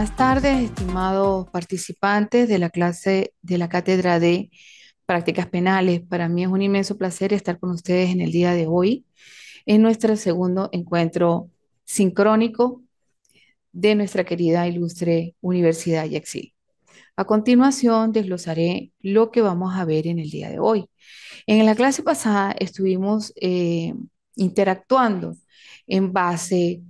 Buenas tardes, estimados participantes de la clase de la Cátedra de Prácticas Penales. Para mí es un inmenso placer estar con ustedes en el día de hoy, en nuestro segundo encuentro sincrónico de nuestra querida ilustre Universidad Yaxil. A continuación, desglosaré lo que vamos a ver en el día de hoy. En la clase pasada estuvimos interactuando en base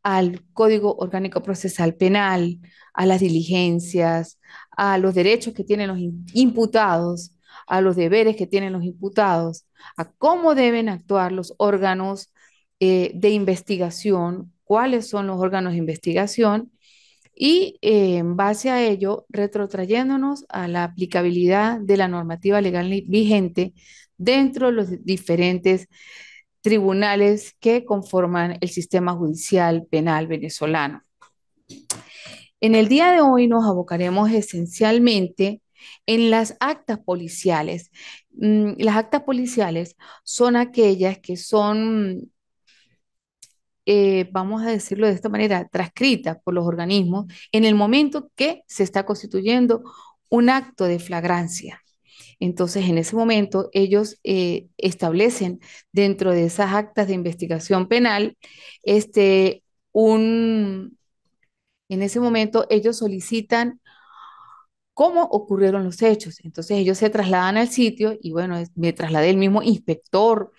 al Código Orgánico Procesal Penal, a las diligencias, a los derechos que tienen los imputados, a los deberes que tienen los imputados, a cómo deben actuar los órganos de investigación, cuáles son los órganos de investigación y en base a ello, retrotrayéndonos a la aplicabilidad de la normativa legal vigente dentro de los diferentes tribunales que conforman el sistema judicial penal venezolano. En el día de hoy nos abocaremos esencialmente en las actas policiales. Las actas policiales son aquellas que son, vamos a decirlo de esta manera, transcritas por los organismos en el momento que se está constituyendo un acto de flagrancia. Entonces, en ese momento, ellos establecen dentro de esas actas de investigación penal, un, en ese momento, ellos solicitan cómo ocurrieron los hechos. Entonces, ellos se trasladan al sitio y bueno, me trasladé el mismo inspector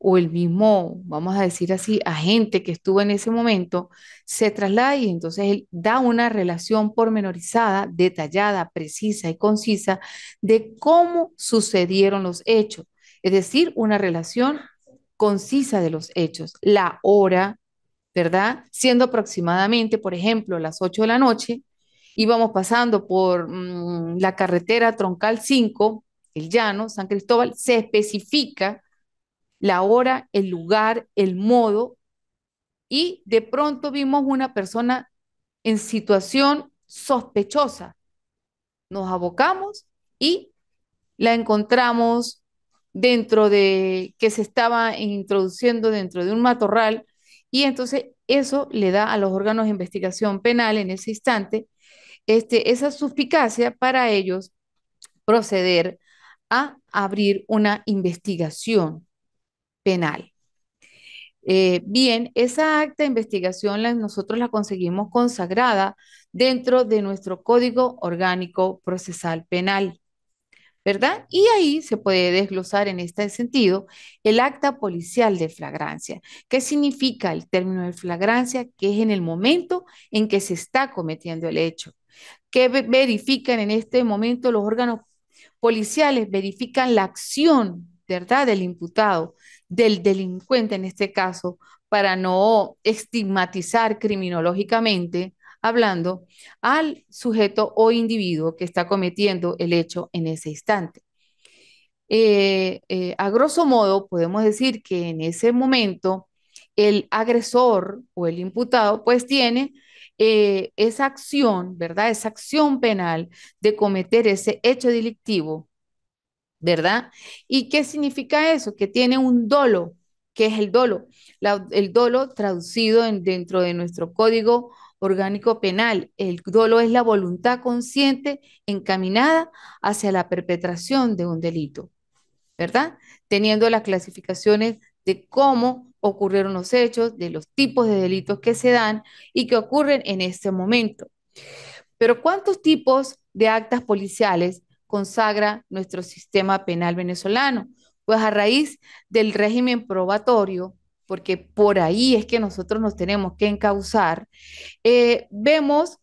o el mismo, vamos a decir así, agente que estuvo en ese momento, se traslada y entonces él da una relación pormenorizada, detallada, precisa y concisa de cómo sucedieron los hechos. Es decir, una relación concisa de los hechos, la hora, ¿verdad? Siendo aproximadamente, por ejemplo, las 8 de la noche, íbamos pasando por la carretera Troncal 5, el Llano, San Cristóbal, se especifica la hora, el lugar, el modo, y de pronto vimos una persona en situación sospechosa. Nos abocamos y la encontramos dentro de, que se estaba introduciendo dentro de un matorral, y entonces eso le da a los órganos de investigación penal en ese instante esa suspicacia para ellos proceder a abrir una investigación penal. Bien, esa acta de investigación nosotros la conseguimos consagrada dentro de nuestro Código Orgánico Procesal Penal, ¿verdad? Y ahí se puede desglosar en este sentido el acta policial de flagrancia. ¿Qué significa el término de flagrancia? Que es en el momento en que se está cometiendo el hecho. ¿Qué verifican en este momento los órganos policiales? Verifican la acción, ¿verdad?, del imputado, del delincuente en este caso, para no estigmatizar criminológicamente hablando al sujeto o individuo que está cometiendo el hecho en ese instante. A grosso modo, podemos decir que en ese momento el agresor o el imputado pues tiene esa acción, ¿verdad? Esa acción penal de cometer ese hecho delictivo, ¿verdad? ¿Y qué significa eso? Que tiene un dolo. ¿Qué es el dolo? El dolo traducido dentro de nuestro Código Orgánico Penal. El dolo es la voluntad consciente encaminada hacia la perpetración de un delito, ¿verdad? Teniendo las clasificaciones de cómo ocurrieron los hechos, de los tipos de delitos que se dan y que ocurren en este momento. Pero ¿cuántos tipos de actas policiales consagra nuestro sistema penal venezolano? Pues a raíz del régimen probatorio, porque por ahí es que nosotros nos tenemos que encauzar, vemos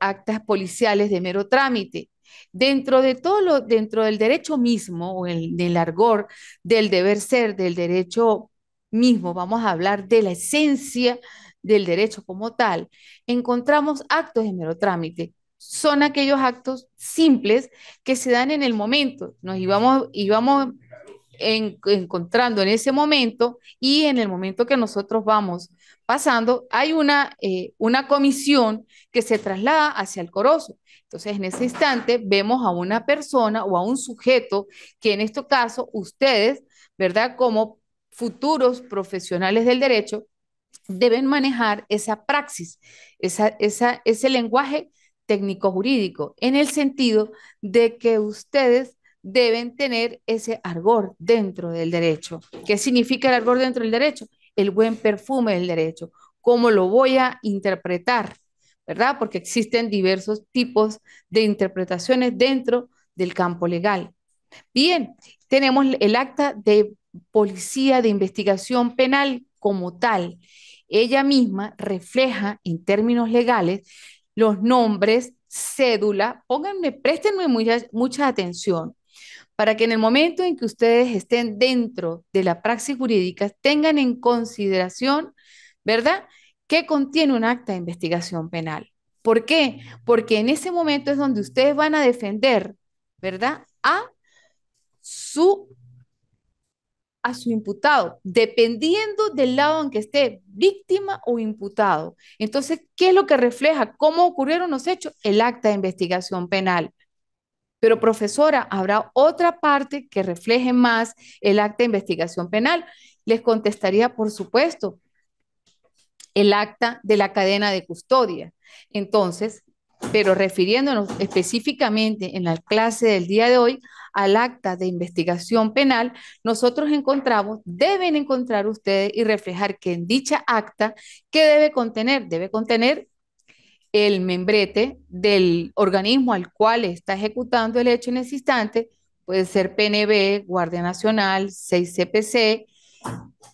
actas policiales de mero trámite. Dentro de todo dentro del derecho mismo, o del argor del deber ser, del derecho mismo, vamos a hablar de la esencia del derecho como tal, encontramos actos de mero trámite. Son aquellos actos simples que se dan en el momento. Nos íbamos encontrando en ese momento, y en el momento que nosotros vamos pasando, hay una comisión que se traslada hacia el Corozo. Entonces, en ese instante vemos a una persona o a un sujeto que en este caso ustedes, ¿verdad? Como futuros profesionales del derecho, deben manejar esa praxis, ese lenguaje técnico-jurídico, en el sentido de que ustedes deben tener ese argot dentro del derecho. ¿Qué significa el argot dentro del derecho? El buen perfume del derecho. ¿Cómo lo voy a interpretar? ¿Verdad? Porque existen diversos tipos de interpretaciones dentro del campo legal. Bien, tenemos el acta de policía de investigación penal como tal. Ella misma refleja en términos legales los nombres, cédula, pónganme, préstenme mucha atención para que en el momento en que ustedes estén dentro de la praxis jurídica tengan en consideración, ¿verdad?, qué contiene un acta de investigación penal. ¿Por qué? Porque en ese momento es donde ustedes van a defender, ¿verdad?, su a su imputado, dependiendo del lado en que esté, víctima o imputado. Entonces, ¿qué es lo que refleja? ¿Cómo ocurrieron los hechos? El acta de investigación penal. Pero, profesora, ¿habrá otra parte que refleje más el acta de investigación penal? Les contestaría, por supuesto, el acta de la cadena de custodia. Entonces, pero refiriéndonos específicamente en la clase del día de hoy al acta de investigación penal, nosotros encontramos, deben encontrar ustedes y reflejar que en dicha acta, ¿qué debe contener? Debe contener el membrete del organismo al cual está ejecutando el hecho en ese instante, puede ser PNB, Guardia Nacional, 6CPC,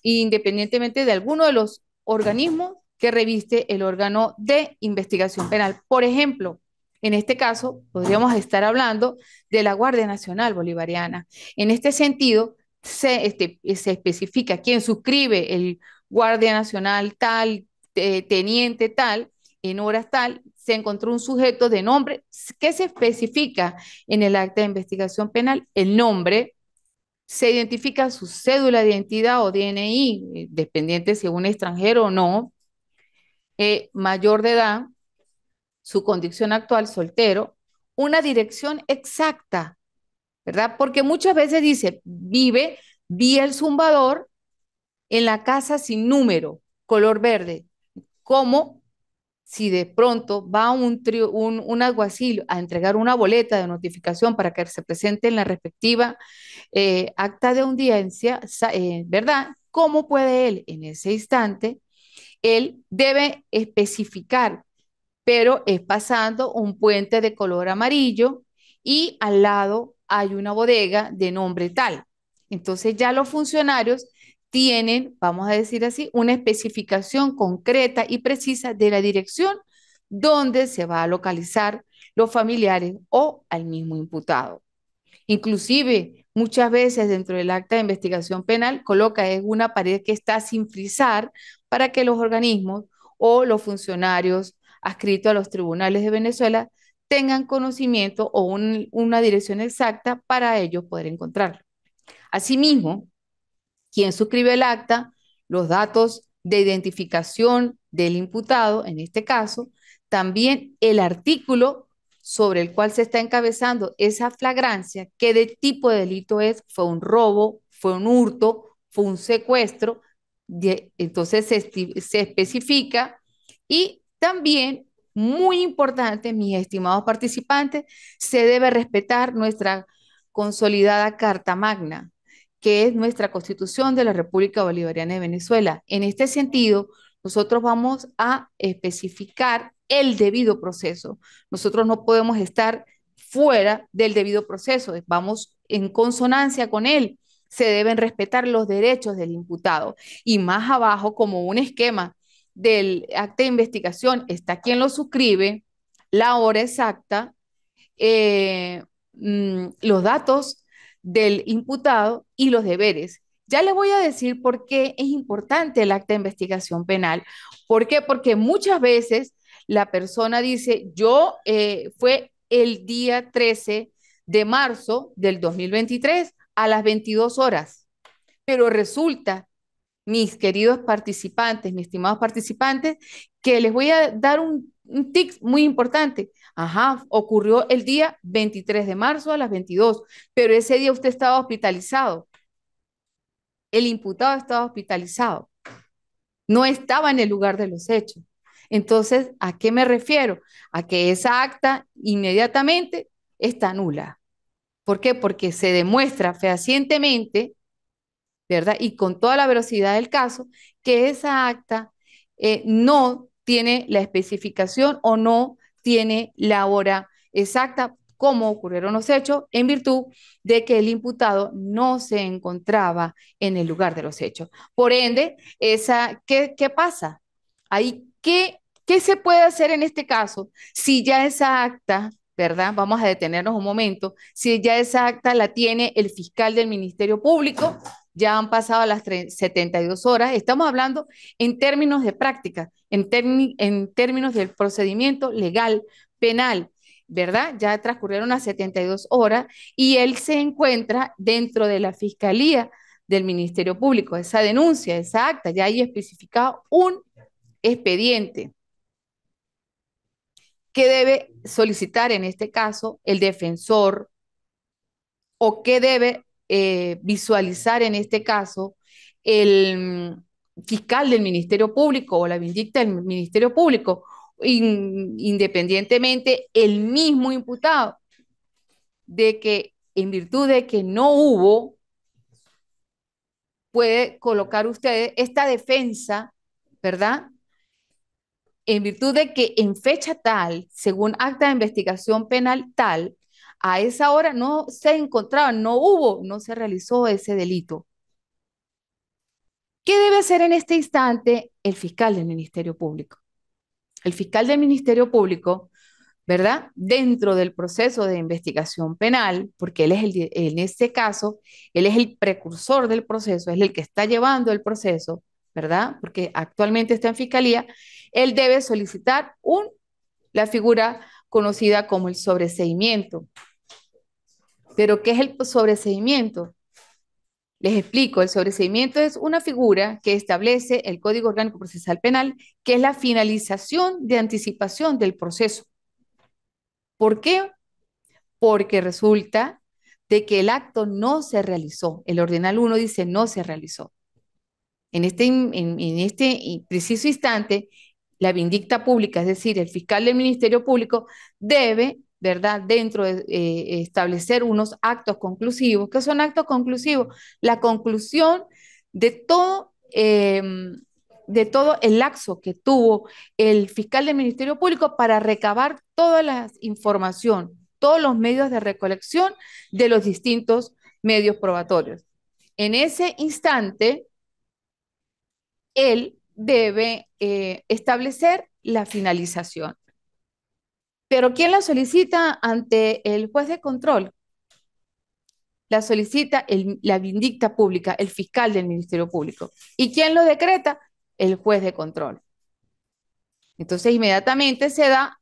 independientemente de alguno de los organismos que reviste el órgano de investigación penal. Por ejemplo, en este caso, podríamos estar hablando de la Guardia Nacional Bolivariana. En este sentido, se especifica quién suscribe el Guardia Nacional tal, teniente tal, en horas tal, se encontró un sujeto de nombre que se especifica en el acta de investigación penal, el nombre, se identifica su cédula de identidad o DNI, dependiente si es un extranjero o no, mayor de edad, su condición actual, soltero, una dirección exacta, ¿verdad? Porque muchas veces dice, vive vía El Zumbador en la casa sin número, color verde, como si de pronto va un alguacil a entregar una boleta de notificación para que se presente en la respectiva acta de audiencia, ¿verdad? ¿Cómo puede él en ese instante? Él debe especificar, pero es pasando un puente de color amarillo y al lado hay una bodega de nombre tal. Entonces ya los funcionarios tienen, vamos a decir así, una especificación concreta y precisa de la dirección donde se va a localizar los familiares o al mismo imputado. Inclusive, muchas veces dentro del acta de investigación penal coloca es una pared que está sin frisar para que los organismos o los funcionarios adscritos a los tribunales de Venezuela tengan conocimiento o una dirección exacta para ellos poder encontrarlo. Asimismo, quien suscribe el acta, los datos de identificación del imputado, en este caso, también el artículo sobre el cual se está encabezando esa flagrancia, qué de tipo de delito es, fue un robo, fue un hurto, fue un secuestro, entonces se especifica y también, muy importante, mis estimados participantes, se debe respetar nuestra consolidada Carta Magna, que es nuestra Constitución de la República Bolivariana de Venezuela. En este sentido, nosotros vamos a especificar el debido proceso. Nosotros no podemos estar fuera del debido proceso, vamos en consonancia con él. Se deben respetar los derechos del imputado. Y más abajo, como un esquema del acta de investigación, está quien lo suscribe, la hora exacta, eh, los datos del imputado y los deberes. Ya les voy a decir por qué es importante el acta de investigación penal. ¿Por qué? Porque muchas veces la persona dice, yo fue el día 13 de marzo del 2023 a las 22 horas, pero resulta, mis queridos participantes, mis estimados participantes, que les voy a dar un tip muy importante. Ajá, ocurrió el día 23 de marzo a las 22, pero ese día usted estaba hospitalizado, el imputado estaba hospitalizado. no estaba en el lugar de los hechos. Entonces, ¿a qué me refiero? A que esa acta inmediatamente está nula. ¿Por qué? Porque se demuestra fehacientemente, ¿verdad? Y con toda la velocidad del caso, que esa acta no tiene la especificación o no tiene la hora exacta cómo ocurrieron los hechos en virtud de que el imputado no se encontraba en el lugar de los hechos. Por ende, ¿qué pasa? Ahí, ¿qué se puede hacer en este caso si ya esa acta, ¿verdad? Vamos a detenernos un momento, si ya esa acta la tiene el fiscal del Ministerio Público, ya han pasado las 72 horas, estamos hablando en términos de práctica, en términos del procedimiento legal, penal, ¿verdad? Ya transcurrieron las 72 horas y él se encuentra dentro de la Fiscalía del Ministerio Público. Esa denuncia, esa acta, ya hay especificado un expediente que debe solicitar en este caso el defensor o qué debe visualizar en este caso el fiscal del Ministerio Público o la vindicta del Ministerio Público, independientemente el mismo imputado, de que en virtud de que no hubo, puede colocar usted esta defensa, ¿verdad? En virtud de que en fecha tal, según acta de investigación penal tal, a esa hora no se encontraba, no se realizó ese delito. ¿Qué debe hacer en este instante el fiscal del Ministerio Público? El fiscal del Ministerio Público, ¿verdad? Dentro del proceso de investigación penal, porque en este caso, él es el precursor del proceso, es el que está llevando el proceso, ¿verdad? Porque actualmente está en fiscalía, él debe solicitar la figura conocida como el sobreseimiento. ¿Pero qué es el sobreseimiento? Les explico, el sobreseimiento es una figura que establece el Código Orgánico Procesal Penal, que es la finalización de anticipación del proceso. ¿Por qué? Porque resulta de que el acto no se realizó. El ordenal 1 dice no se realizó. En este preciso instante, la vindicta pública, es decir, el fiscal del Ministerio Público, debe, ¿verdad?, dentro de establecer unos actos conclusivos. ¿Qué son actos conclusivos? La conclusión de de todo el lapso que tuvo el fiscal del Ministerio Público para recabar toda la información, todos los medios de recolección de los distintos medios probatorios. En ese instante, él debe establecer la finalización. Pero ¿quién la solicita ante el juez de control? La solicita la vindicta pública, el fiscal del Ministerio Público. ¿Y quién lo decreta? El juez de control. Entonces, inmediatamente se da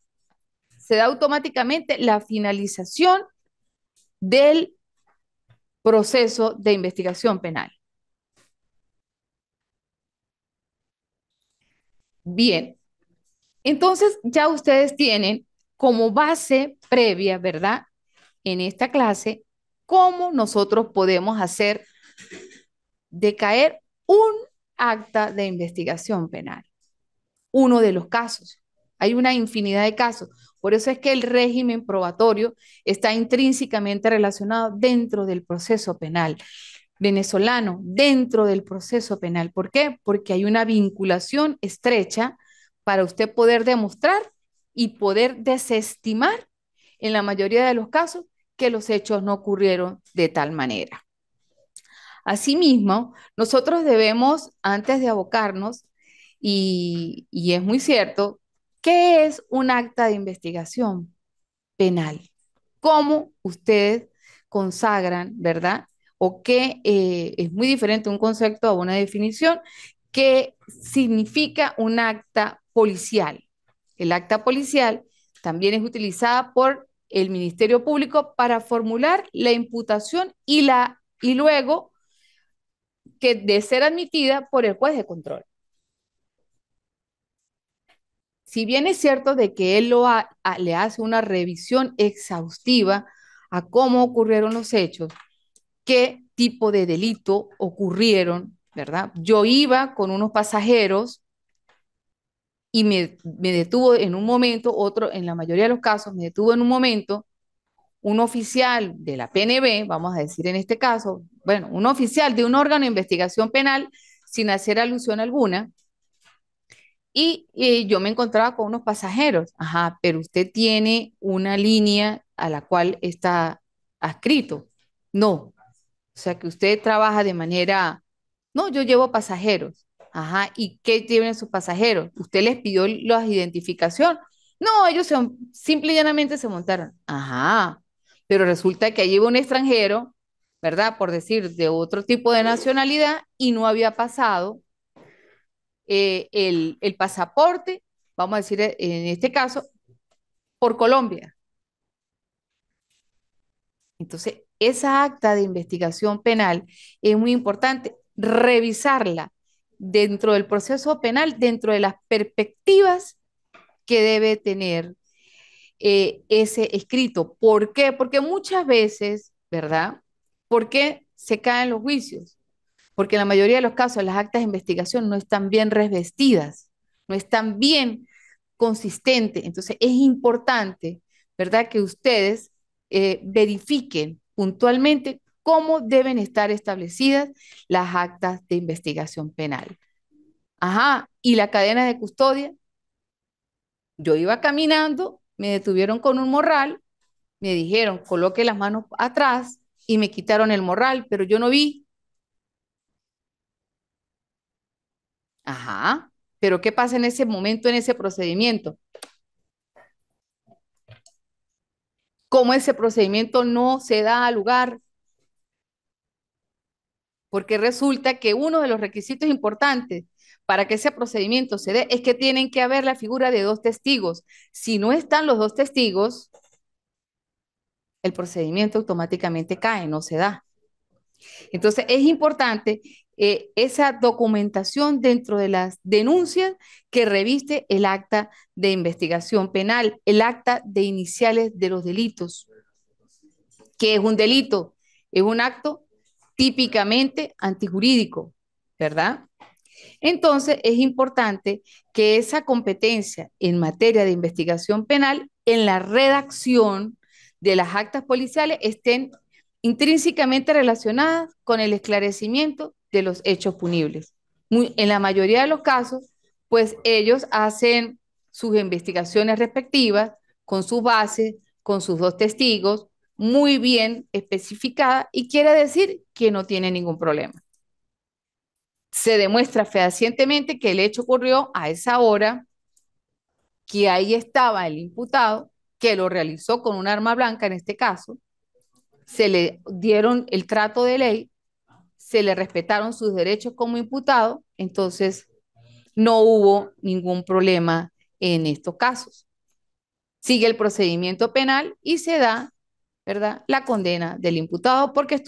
automáticamente la finalización del proceso de investigación penal. Bien, entonces ya ustedes tienen como base previa, ¿verdad? En esta clase, cómo nosotros podemos hacer decaer un acta de investigación penal. Uno de los casos. Hay una infinidad de casos. Por eso es que el régimen probatorio está intrínsecamente relacionado dentro del proceso penal venezolano, dentro del proceso penal. ¿Por qué? Porque hay una vinculación estrecha para usted poder demostrar y poder desestimar en la mayoría de los casos que los hechos no ocurrieron de tal manera. Asimismo, nosotros debemos, antes de abocarnos, y es muy cierto, ¿qué es un acta de investigación penal? ¿Cómo ustedes consagran, verdad? O qué es muy diferente un concepto a una definición, ¿qué significa un acta policial? El acta policial también es utilizada por el Ministerio Público para formular la imputación y luego que de ser admitida por el juez de control. Si bien es cierto de que él le hace una revisión exhaustiva a cómo ocurrieron los hechos, qué tipo de delito ocurrieron, ¿verdad? Yo iba con unos pasajeros y me detuvo en un momento, otro, en la mayoría de los casos, me detuvo en un momento un oficial de la PNB, vamos a decir en este caso, bueno, un oficial de un órgano de investigación penal, sin hacer alusión alguna, y yo me encontraba con unos pasajeros. Ajá, pero usted tiene una línea a la cual está adscrito. No, o sea que usted trabaja de manera, no, yo llevo pasajeros. Ajá, ¿y qué tienen sus pasajeros? ¿Usted les pidió la identificación? No, ellos simple y llanamente se montaron. Ajá, pero resulta que allí iba un extranjero, ¿verdad? Por decir, de otro tipo de nacionalidad y no había pasado el pasaporte, vamos a decir en este caso, por Colombia. Entonces, esa acta de investigación penal es muy importante revisarla dentro del proceso penal, dentro de las perspectivas que debe tener ese escrito. ¿Por qué? Porque muchas veces, ¿verdad? ¿Por qué se caen los juicios? Porque en la mayoría de los casos las actas de investigación no están bien revestidas, no están bien consistentes. Entonces es importante, ¿verdad?, que ustedes verifiquen puntualmente cómo deben estar establecidas las actas de investigación penal. Ajá, y la cadena de custodia, yo iba caminando, me detuvieron con un morral, me dijeron, coloque las manos atrás y me quitaron el morral, pero yo no vi. Ajá, pero ¿qué pasa en ese momento, en ese procedimiento? ¿Cómo ese procedimiento no se da lugar? Porque resulta que uno de los requisitos importantes para que ese procedimiento se dé es que tienen que haber la figura de dos testigos. Si no están los dos testigos, el procedimiento automáticamente cae, no se da. Entonces es importante esa documentación dentro de las denuncias que reviste el acta de investigación penal, el acta de iniciales de los delitos. ¿Qué es un delito? Es un acto típicamente antijurídico, ¿verdad? Entonces, es importante que esa competencia en materia de investigación penal, en la redacción de las actas policiales, estén intrínsecamente relacionadas con el esclarecimiento de los hechos punibles. En la mayoría de los casos, pues ellos hacen sus investigaciones respectivas con sus bases, con sus dos testigos, muy bien especificada y quiere decir que no tiene ningún problema. Se demuestra fehacientemente que el hecho ocurrió a esa hora, que ahí estaba el imputado, que lo realizó con un arma blanca en este caso, se le dieron el trato de ley, se le respetaron sus derechos como imputado, entonces no hubo ningún problema en estos casos. Sigue el procedimiento penal y se da, ¿verdad?, la condena del imputado porque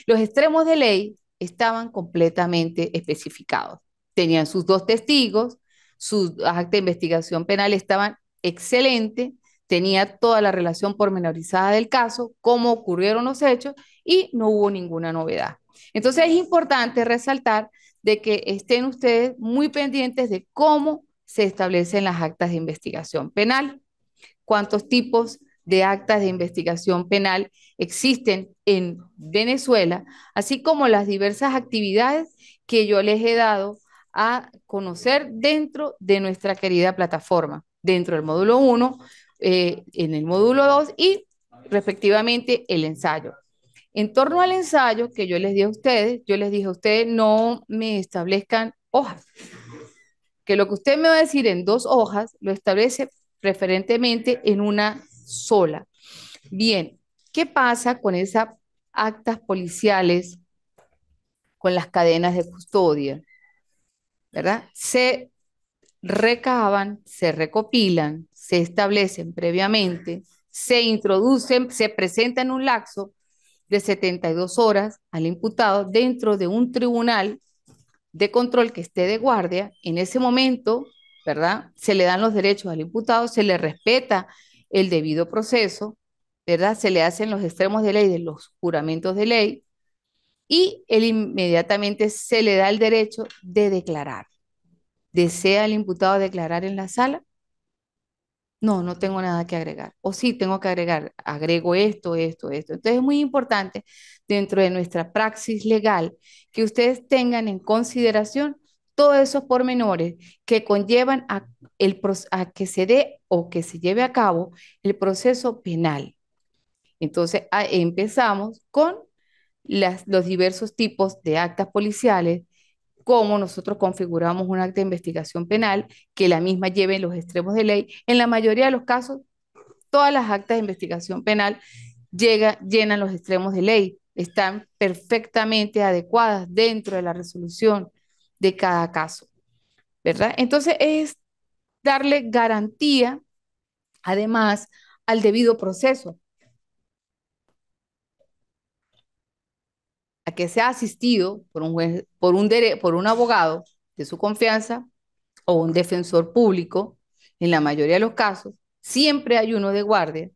los extremos de ley estaban completamente especificados. Tenían sus dos testigos, sus actas de investigación penal estaban excelentes, tenía toda la relación pormenorizada del caso, cómo ocurrieron los hechos y no hubo ninguna novedad. Entonces es importante resaltar de que estén ustedes muy pendientes de cómo se establecen las actas de investigación penal, cuántos tipos de actas de investigación penal existen en Venezuela, así como las diversas actividades que yo les he dado a conocer dentro de nuestra querida plataforma, dentro del módulo 1, en el módulo 2 y respectivamente el ensayo. En torno al ensayo que yo les di a ustedes, yo les dije a ustedes no me establezcan hojas, que lo que usted me va a decir en dos hojas lo establece preferentemente en una sola. Bien, ¿qué pasa con esas actas policiales, con las cadenas de custodia? ¿Verdad? Se recaban, se recopilan, se establecen previamente, se introducen, se presentan en un lapso de 72 horas al imputado dentro de un tribunal de control que esté de guardia. En ese momento, ¿verdad? Se le dan los derechos al imputado, se le respeta el debido proceso, ¿verdad? Se le hacen los extremos de ley de los juramentos de ley y él inmediatamente se le da el derecho de declarar. ¿Desea el imputado declarar en la sala? No, no tengo nada que agregar. O sí, tengo que agregar, agrego esto, esto, esto. Entonces es muy importante dentro de nuestra praxis legal que ustedes tengan en consideración todos esos pormenores que conllevan a que se dé o que se lleve a cabo el proceso penal. Entonces empezamos con los diversos tipos de actas policiales, cómo nosotros configuramos un acta de investigación penal, que la misma lleve los extremos de ley. En la mayoría de los casos, todas las actas de investigación penal llenan los extremos de ley, están perfectamente adecuadas dentro de la resolución de cada caso, ¿verdad? Entonces es darle garantía, además, al debido proceso, a que sea asistido por un juez, por un abogado de su confianza o un defensor público. En la mayoría de los casos, siempre hay uno de guardia.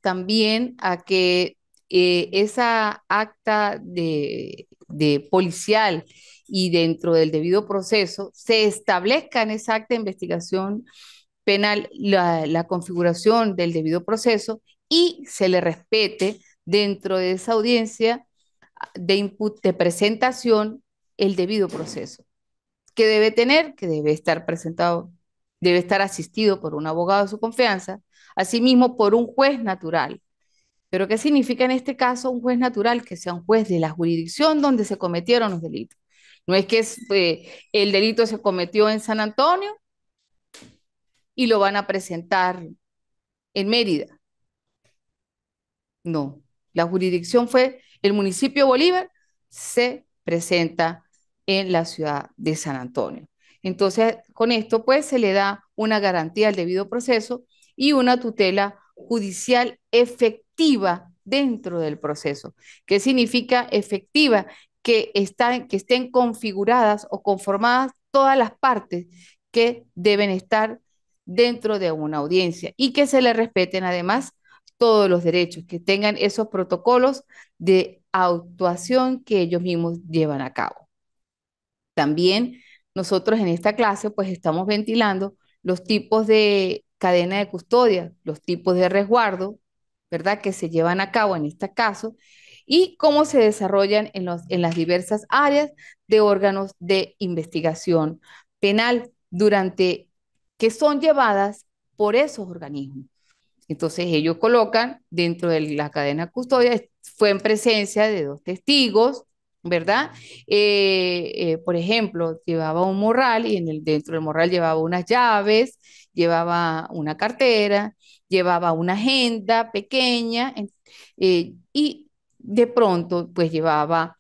También a que esa acta de policial y dentro del debido proceso se establezca en esa acta de investigación penal la configuración del debido proceso y se le respete dentro de esa audiencia de presentación el debido proceso que debe tener, que debe estar presentado, debe estar asistido por un abogado de su confianza, asimismo por un juez natural. ¿Pero qué significa en este caso un juez natural? Que sea un juez de la jurisdicción donde se cometieron los delitos. No es que el delito se cometió en San Antonio y lo van a presentar en Mérida. No, la jurisdicción fue el municipio Bolívar, se presenta en la ciudad de San Antonio. Entonces, con esto, pues, se le da una garantía al debido proceso y una tutela judicial efectiva dentro del proceso. ¿Qué significa efectiva? Que estén configuradas o conformadas todas las partes que deben estar dentro de una audiencia y que se le respeten además todos los derechos, que tengan esos protocolos de actuación que ellos mismos llevan a cabo. También nosotros en esta clase pues estamos ventilando los tipos de cadena de custodia, los tipos de resguardo, ¿verdad? Que se llevan a cabo en este caso y cómo se desarrollan en las diversas áreas de órganos de investigación penal que son llevadas por esos organismos. Entonces ellos colocan dentro de la cadena de custodia, fue en presencia de dos testigos, ¿verdad? Por ejemplo, llevaba un morral y dentro del morral llevaba unas llaves, llevaba una cartera, llevaba una agenda pequeña y de pronto pues llevaba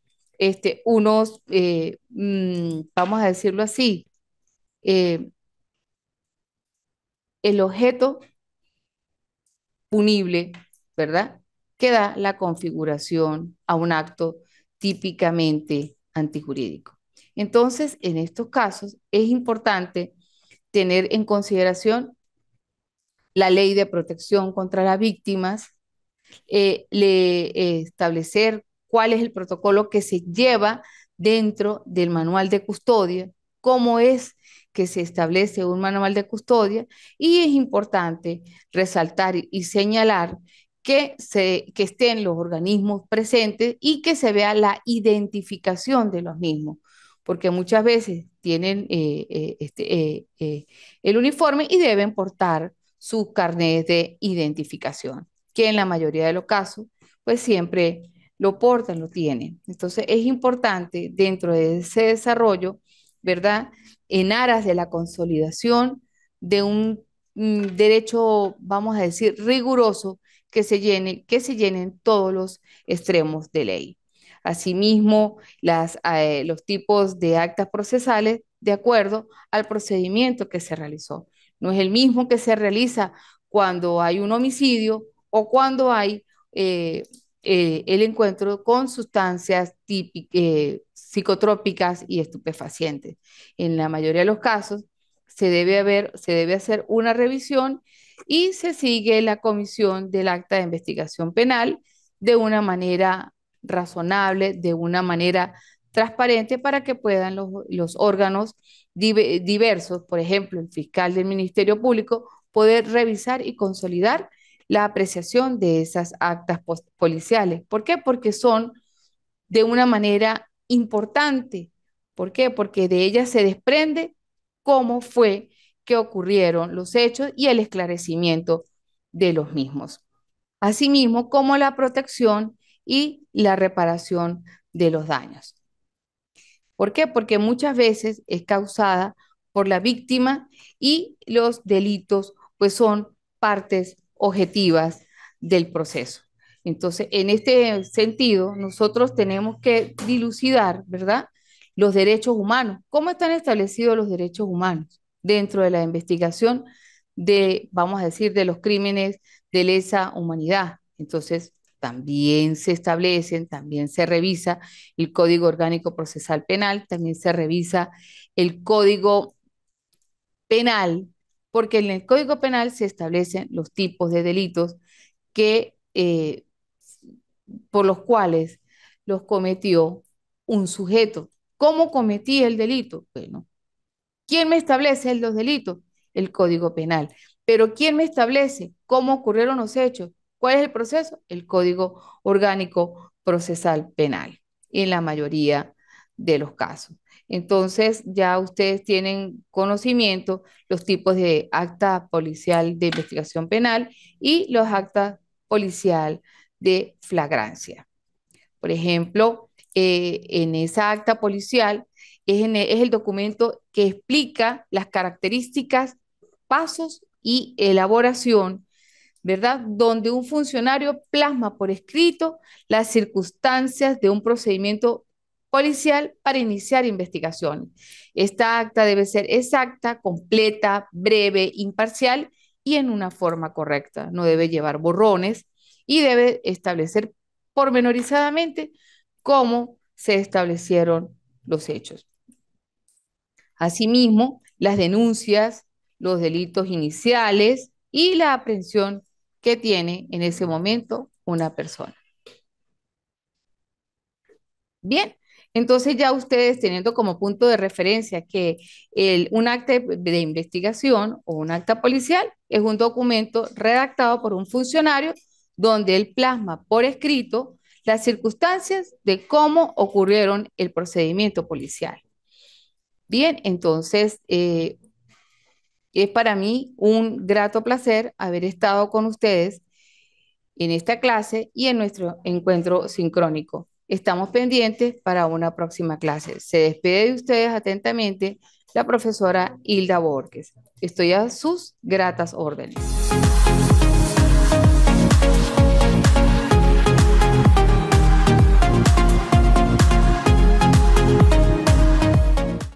vamos a decirlo así, eh, el objeto punible, ¿verdad? Que da la configuración a un acto típicamente antijurídico. Entonces, en estos casos es importante tener en consideración la ley de protección contra las víctimas, establecer cuál es el protocolo que se lleva dentro del manual de custodia, cómo es que se establece un manual de custodia y es importante resaltar y señalar que estén los organismos presentes y que se vea la identificación de los mismos, porque muchas veces tienen el uniforme y deben portar sus carnets de identificación que en la mayoría de los casos, pues siempre lo portan, lo tienen. Entonces es importante dentro de ese desarrollo, ¿verdad? En aras de la consolidación de un derecho, vamos a decir, riguroso que se llenen todos los extremos de ley. Asimismo, los tipos de actas procesales de acuerdo al procedimiento que se realizó. No es el mismo que se realiza cuando hay un homicidio o cuando hay eh, el encuentro con sustancias psicotrópicas y estupefacientes. En la mayoría de los casos se debe hacer una revisión y se sigue la comisión del acta de investigación penal de una manera razonable, de una manera transparente para que puedan los órganos diversos, por ejemplo, el fiscal del Ministerio Público, poder revisar y consolidar la apreciación de esas actas policiales. ¿Por qué? Porque son de una manera importante. ¿Por qué? Porque de ellas se desprende cómo fue que ocurrieron los hechos y el esclarecimiento de los mismos. Asimismo, como la protección y la reparación de los daños. ¿Por qué? Porque muchas veces es causada por la víctima y los delitos pues son partes objetivas del proceso. Entonces, en este sentido, nosotros tenemos que dilucidar, ¿verdad? Los derechos humanos. ¿Cómo están establecidos los derechos humanos dentro de la investigación de, vamos a decir, de los crímenes de lesa humanidad? Entonces, también se establecen, también se revisa el Código Orgánico Procesal Penal, también se revisa el Código Penal, porque en el Código Penal se establecen los tipos de delitos que, por los cuales los cometió un sujeto. ¿Cómo cometí el delito? Bueno, ¿quién me establece los delitos? El Código Penal. Pero ¿quién me establece cómo ocurrieron los hechos? ¿Cuál es el proceso? El Código Orgánico Procesal Penal, en la mayoría de los casos. Entonces, ya ustedes tienen conocimiento los tipos de acta policial de investigación penal y los actas policial de flagrancia. Por ejemplo, en esa acta policial es el documento que explica las características, pasos y elaboración, ¿verdad? Donde un funcionario plasma por escrito las circunstancias de un procedimiento policial para iniciar investigaciones. Esta acta debe ser exacta, completa, breve, imparcial y en una forma correcta. No debe llevar borrones y debe establecer pormenorizadamente cómo se establecieron los hechos. Asimismo, las denuncias, los delitos iniciales y la aprehensión que tiene en ese momento una persona. Bien, entonces ya ustedes teniendo como punto de referencia que un acta de investigación o un acta policial es un documento redactado por un funcionario donde él plasma por escrito las circunstancias de cómo ocurrieron el procedimiento policial. Bien, entonces es para mí un grato placer haber estado con ustedes en esta clase y en nuestro encuentro sincrónico. Estamos pendientes para una próxima clase. Se despide de ustedes atentamente la profesora Hilda Borges. Estoy a sus gratas órdenes.